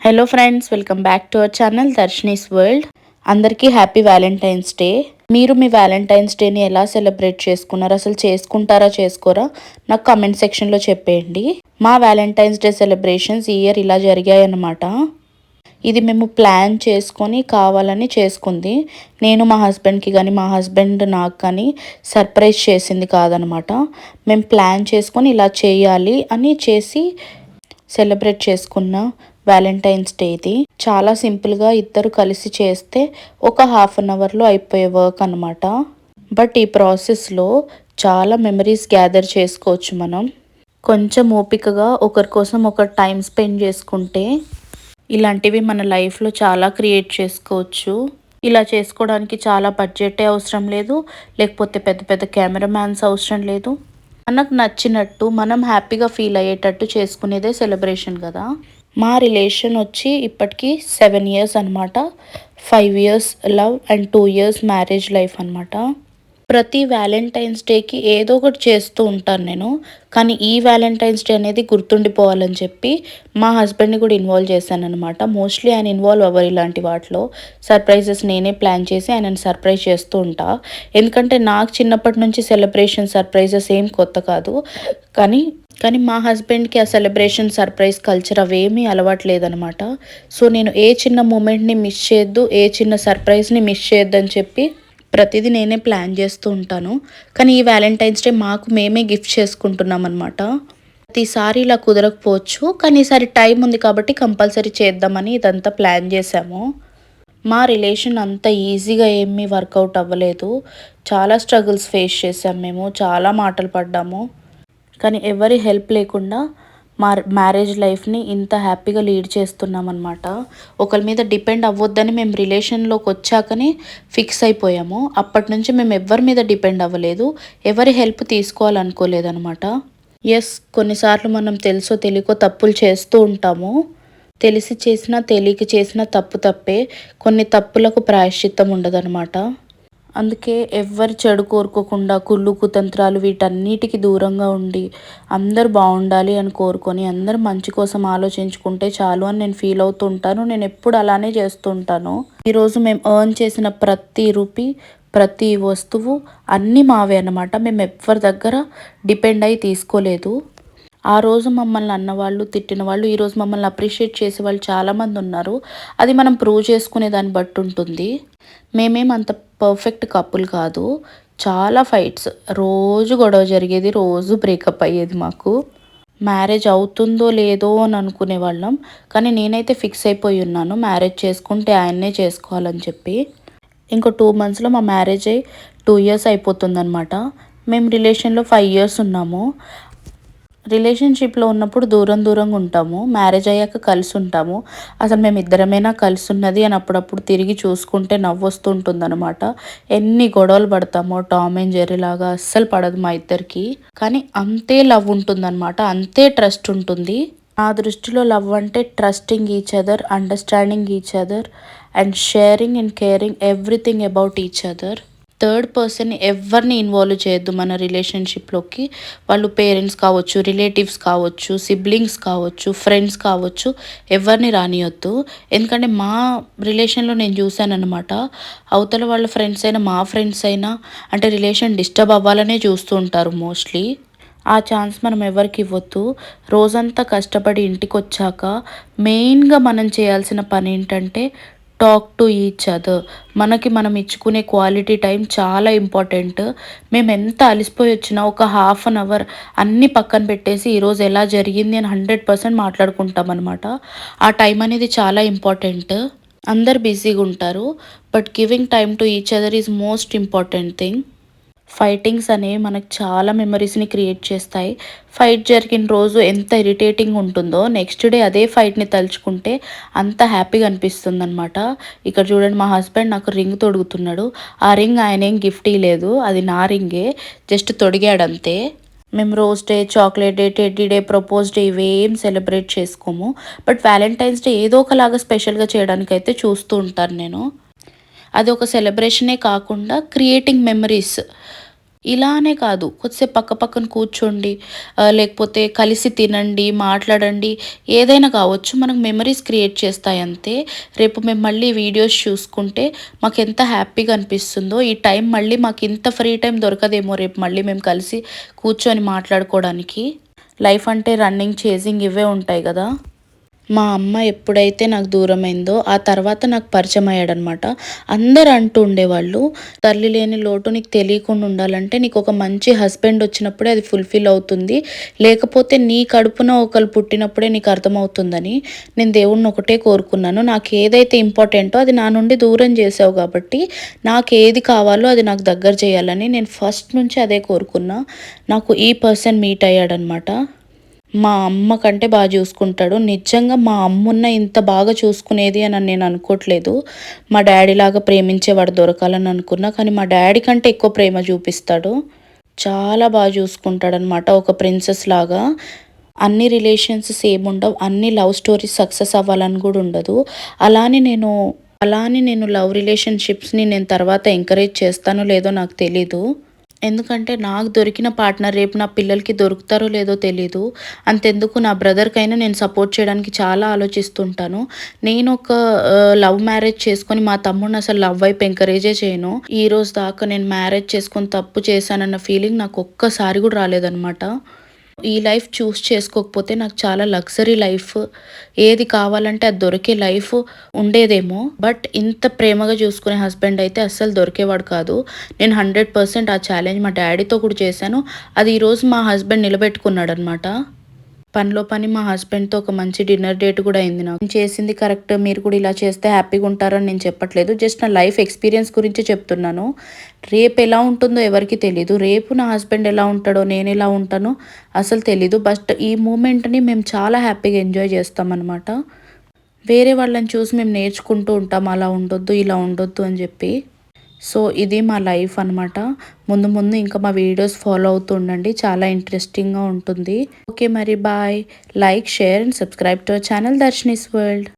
Hello friends, welcome back to our channel Darshini's world. అందరికీ happy Valentine's day. మీరు మీ Valentine's డేని ఎలా సెలబ్రేట్ చేసుకున్నారు, అసలు చేసుకుంటారా చేసుకోరా నాకు కమెంట్ సెక్షన్లో చెప్పేయండి. మా వ్యాలంటైన్స్ డే సెలబ్రేషన్స్ ఈ ఇయర్ ఇలా జరిగాయి అన్నమాట. ఇది మేము ప్లాన్ చేసుకొని కావాలని చేసుకుంది. నేను మా హస్బెండ్కి కానీ మా హస్బెండ్ నాకు కానీ సర్ప్రైజ్ చేసింది కాదనమాట. మేము ప్లాన్ చేసుకొని ఇలా చేయాలి అని చేసి సెలబ్రేట్ చేసుకున్న వ్యాలంటైన్స్ డే ఇది. చాలా సింపుల్గా ఇద్దరు కలిసి చేస్తే ఒక హాఫ్ అన్ అవర్లో అయిపోయే వర్క్ అనమాట. బట్ ఈ ప్రాసెస్లో చాలా మెమరీస్ గ్యాదర్ చేసుకోవచ్చు మనం. కొంచెం ఓపికగా ఒకరి కోసం ఒకరు టైం స్పెండ్ చేసుకుంటే ఇలాంటివి మన లైఫ్లో చాలా క్రియేట్ చేసుకోవచ్చు. ఇలా చేసుకోవడానికి చాలా బడ్జెటే అవసరం లేదు, లేకపోతే పెద్ద పెద్ద కెమెరామ్యాన్స్ అవసరం లేదు. మనకు నచ్చినట్టు మనం హ్యాపీగా ఫీల్ అయ్యేటట్టు చేసుకునేదే సెలబ్రేషన్ కదా. మా రిలేషన్ వచ్చి ఇప్పటికీ 7 years అనమాట. 5 years love and 2 years marriage life అనమాట. ప్రతి వ్యాలంటైన్స్ డేకి ఏదో ఒకటి చేస్తూ ఉంటాను నేను. కానీ ఈ వ్యాలంటైన్స్ డే అనేది గుర్తుండిపోవాలని చెప్పి మా హస్బెండ్ని కూడా ఇన్వాల్వ్ చేశాను అనమాట. మోస్ట్లీ ఆయన ఇన్వాల్వ్ అవ్వరు ఇలాంటి వాటిలో. సర్ప్రైజెస్ నేనే ప్లాన్ చేసి ఆయనను సర్ప్రైజ్ చేస్తూ ఉంటా. ఎందుకంటే నాకు చిన్నప్పటి నుంచి సెలబ్రేషన్ సర్ప్రైజెస్ ఏం కొత్త కాదు. కానీ కానీ మా హస్బెండ్కి ఆ సెలబ్రేషన్ సర్ప్రైజ్ కల్చర్ అవేమీ అలవాట్లేదనమాట. సో నేను ఏ చిన్న మూమెంట్ని మిస్ చేయొద్దు, ఏ చిన్న సర్ప్రైజ్ని మిస్ చేయొద్దు అని చెప్పి ప్రతిదీ నేనే ప్లాన్ చేస్తూ ఉంటాను. కానీ ఈ వ్యాలంటైన్స్ డే మాకు మేమే గిఫ్ట్ చేసుకుంటున్నాం అనమాట. ప్రతిసారి ఇలా కుదరకపోవచ్చు, కానీ ఈసారి టైం ఉంది కాబట్టి కంపల్సరీ చేద్దామని ఇదంతా ప్లాన్ చేసాము. మా రిలేషన్ అంత ఈజీగా ఏమీ వర్కౌట్ అవ్వలేదు. చాలా స్ట్రగుల్స్ ఫేస్ చేసాం మేము, చాలా మాటలు పడ్డాము. కానీ ఎవరి హెల్ప్ లేకుండా మా మ్యారేజ్ లైఫ్ని ఇంత హ్యాపీగా లీడ్ చేస్తున్నాం అనమాట. ఒకరి మీద డిపెండ్ అవ్వద్దని మేము రిలేషన్లోకి వచ్చాకనే ఫిక్స్ అయిపోయాము. అప్పటి నుంచి మేము ఎవరి మీద డిపెండ్ అవ్వలేదు, ఎవరి హెల్ప్ తీసుకోవాలనుకోలేదనమాట. ఎస్, కొన్నిసార్లు మనం తెలుసో తెలియకో తప్పులు చేస్తూ ఉంటాము. తెలిసి చేసినా తెలియక చేసినా తప్పు తప్పే. కొన్ని తప్పులకు ప్రాయశ్చిత్తం ఉండదన్నమాట. అందుకే ఎవ్వరు చెడు కోరుకోకుండా కుళ్ళు కుతంత్రాలు వీటన్నిటికీ దూరంగా ఉండి అందరు బాగుండాలి అని కోరుకొని అందరు మంచి కోసం ఆలోచించుకుంటే చాలు అని నేను ఫీల్ అవుతూ ఉంటాను. నేను ఎప్పుడు అలానే చేస్తూ ఉంటాను. ఈరోజు మేము ఎర్న్ చేసిన ప్రతి రూపీ, ప్రతి వస్తువు అన్నీ మావే అన్నమాట. మేము ఎవరి దగ్గర డిపెండ్ అయి తీసుకోలేదు. ఆ రోజు మమ్మల్ని అన్నవాళ్ళు, తిట్టిన వాళ్ళు, ఈరోజు మమ్మల్ని అప్రిషియేట్ చేసే వాళ్ళు చాలామంది ఉన్నారు. అది మనం ప్రూవ్ చేసుకునే దాన్ని బట్టి ఉంటుంది. మేమేం అంత పర్ఫెక్ట్ కపుల్ కాదు. చాలా ఫైట్స్, రోజు గొడవ జరిగేది, రోజు బ్రేకప్ అయ్యేది మాకు. మ్యారేజ్ అవుతుందో లేదో అని అనుకునే వాళ్ళం. కానీ నేనైతే ఫిక్స్ అయిపోయి ఉన్నాను, మ్యారేజ్ చేసుకుంటే ఆయన్నే చేసుకోవాలని చెప్పి. ఇంకో 2 monthsలో మా మ్యారేజ్ అయ్యి 2 years అయిపోతుందన్నమాట. మేము రిలేషన్లో 5 years ఉన్నాము. రిలేషన్షిప్లో ఉన్నప్పుడు దూరం దూరంగా ఉంటాము, మ్యారేజ్ అయ్యాక కలిసి ఉంటాము. అసలు మేము ఇద్దరమైనా కలిసి ఉన్నది అని అప్పుడప్పుడు తిరిగి చూసుకుంటే నవ్వొస్తూ ఉంటుందన్నమాట. ఎన్ని గొడవలు పడతామో టామ్ అండ్ జెర్రీ లాగా అస్సలు పడదు మా ఇద్దరికి. కానీ అంతే లవ్ ఉంటుందన్నమాట, అంతే ట్రస్ట్ ఉంటుంది. నా దృష్టిలో లవ్ అంటే trusting each other, understanding each other and sharing and caring everything about each other. Third పర్సన్ని ఎవరిని ఇన్వాల్వ్ చేయొద్దు మన రిలేషన్షిప్లోకి. వాళ్ళు పేరెంట్స్ కావచ్చు, రిలేటివ్స్ కావచ్చు, సిబ్లింగ్స్ కావచ్చు, ఫ్రెండ్స్ కావచ్చు, ఎవరిని రానియొద్దు. ఎందుకంటే మా రిలేషన్లో నేను చూశానన్నమాట, అవతల వాళ్ళ ఫ్రెండ్స్ అయినా మా ఫ్రెండ్స్ అయినా అంటే రిలేషన్ డిస్టర్బ్ అవ్వాలనే చూస్తూ ఉంటారు మోస్ట్లీ. ఆ ఛాన్స్ మనం ఎవరికి ఇవ్వద్దు. రోజంతా కష్టపడి ఇంటికి వచ్చాక మెయిన్గా మనం చేయాల్సిన పని ఏంటంటే టాక్ టు ఈచ్ అదర్. మనకి మనం ఇచ్చుకునే క్వాలిటీ టైం చాలా ఇంపార్టెంట్. మేము ఎంత అలసిపోయి వచ్చినా ఒక హాఫ్ అన్ అవర్ అన్నీ పక్కన పెట్టేసి ఈరోజు ఎలా జరిగింది అని 100% మాట్లాడుకుంటాం అనమాట. ఆ టైం అనేది చాలా ఇంపార్టెంట్. అందరు బిజీగా ఉంటారు, but giving time to each other is most important thing. Fightings అనేవి మనకు చాలా మెమరీస్ని క్రియేట్ చేస్తాయి. ఫైట్ జరిగిన రోజు ఎంత ఇరిటేటింగ్ ఉంటుందో నెక్స్ట్ డే అదే ఫైట్ని తలుచుకుంటే అంత హ్యాపీగా అనిపిస్తుంది అనమాట. ఇక్కడ చూడండి, మా హస్బెండ్ నాకు రింగ్ తొడుగుతున్నాడు. ఆ రింగ్ ఆయన ఏం గిఫ్ట్ ఇవ్వలేదు, అది నా రింగే, జస్ట్ తొడిగాడంతే. మేము rose day, chocolate day, teddy day, propose day ఇవేం సెలబ్రేట్ చేసుకోము. బట్ వ్యాలంటైన్స్ డే ఏదో ఒకలాగా స్పెషల్గా చేయడానికి అయితే చూస్తూ ఉంటాను నేను. అది ఒక సెలబ్రేషనే కాకుండా క్రియేటింగ్ మెమరీస్. ఇలానే కాదు, కొద్దిసేపు పక్కన కూర్చోండి, లేకపోతే కలిసి తినండి, మాట్లాడండి, ఏదైనా కావచ్చు. మనకు మెమరీస్ క్రియేట్ చేస్తాయి అంతే. రేపు మేము మళ్ళీ వీడియోస్ చూసుకుంటే మాకెంత హ్యాపీగా అనిపిస్తుందో, ఈ టైం మళ్ళీ మాకు ఇంత ఫ్రీ టైం దొరకదేమో రేపు మళ్ళీ మేము కలిసి కూర్చొని మాట్లాడుకోవడానికి. లైఫ్ అంటే రన్నింగ్, చేజింగ్ ఇవే ఉంటాయి కదా. మా అమ్మ ఎప్పుడైతే నాకు దూరమైందో ఆ తర్వాత నాకు పరిచయం అయ్యాడనమాట. అందరూ అంటూ ఉండేవాళ్ళు, తల్లి లేని లోటు నీకు తెలియకుండా ఉండాలంటే నీకు ఒక మంచి హస్బెండ్ వచ్చినప్పుడే అది ఫుల్ఫిల్ అవుతుంది, లేకపోతే నీ కడుపున ఒకరు పుట్టినప్పుడే నీకు అర్థమవుతుందని. నేను దేవుణ్ణి ఒకటే కోరుకున్నాను, నాకు ఏదైతే ఇంపార్టెంటో అది నా నుండి దూరం చేసావు కాబట్టి నాకు ఏది కావాలో అది నాకు దగ్గర చేయాలని నేను ఫస్ట్ నుంచి అదే కోరుకున్నా. నాకు ఈ పర్సన్ మీట్ అయ్యాడనమాట. మా అమ్మ కంటే బాగా చూసుకుంటాడు. నిజంగా మా అమ్మున్న ఇంత బాగా చూసుకునేది అని నేను అనుకోవట్లేదు. మా డాడీ లాగా ప్రేమించేవాడు దొరకాలని అనుకున్నా, కానీ మా డాడీ కంటే ఎక్కువ ప్రేమ చూపిస్తాడు. చాలా బాగా చూసుకుంటాడనమాట, ఒక ప్రిన్సెస్ లాగా. అన్ని రిలేషన్స్ సేమ్ ఉండవు, అన్ని లవ్ స్టోరీస్ సక్సెస్ అవ్వాలని కూడా ఉండదు. అలానే నేను లవ్ రిలేషన్షిప్స్ని నేను తర్వాత ఎంకరేజ్ చేస్తానో లేదో నాకు తెలీదు. ఎందుకంటే నాకు దొరికిన పార్ట్నర్ రేపు నా పిల్లలకి దొరుకుతారో లేదో తెలీదు. అంతెందుకు నా బ్రదర్కైనా నేను సపోర్ట్ చేయడానికి చాలా ఆలోచిస్తుంటాను. నేను ఒక లవ్ మ్యారేజ్ చేసుకొని మా తమ్ముడిని అసలు లవ్ వైపు ఎంకరేజే చేయను. ఈ రోజు దాకా నేను మ్యారేజ్ చేసుకొని తప్పు చేశానన్న ఫీలింగ్ నాకు ఒక్కసారి కూడా రాలేదనమాట. ఈ లైఫ్ చూస్ చేసుకోకపోతే నాకు చాలా లగ్జరీ లైఫ్, ఏది కావాలంటే అది దొరికే లైఫ్ ఉండేదేమో. బట్ ఇంత ప్రేమగా చూసుకునే హస్బెండ్ అయితే అస్సలు దొరికేవాడు కాదు. నేను 100% ఆ ఛాలెంజ్ మా డాడీతో కూడా చేశాను. అది ఈరోజు మా హస్బెండ్ నిలబెట్టుకున్నాడు అనమాట. పనిలో పని మా హస్బెండ్తో ఒక మంచి డిన్నర్ డేట్ కూడా అయింది. నాకు నేను చేసింది కరెక్ట్, మీరు కూడా ఇలా చేస్తే హ్యాపీగా ఉంటారని నేను చెప్పట్లేదు, జస్ట్ నా లైఫ్ ఎక్స్పీరియన్స్ గురించి చెప్తున్నాను. రేపు ఎలా ఉంటుందో ఎవరికి తెలీదు, రేపు నా హస్బెండ్ ఎలా ఉంటాడో నేను ఎలా ఉంటానో అసలు తెలీదు. బట్ ఈ మూమెంట్ని మేము చాలా హ్యాపీగా ఎంజాయ్ చేస్తామన్నమాట. వేరే వాళ్ళని చూసి మేము నేర్చుకుంటూ ఉంటాం, అలా ఉండొద్దు ఇలా ఉండొద్దు అని చెప్పి. సో ఇది మా లైఫ్ అనమాట. ముందు ముందు ఇంకా మా వీడియోస్ ఫాలో అవుతూ ఉండండి, చాలా ఇంట్రెస్టింగ్గా ఉంటుంది. ఓకే మరి bye. Like, share and subscribe to our channel Darshini's world.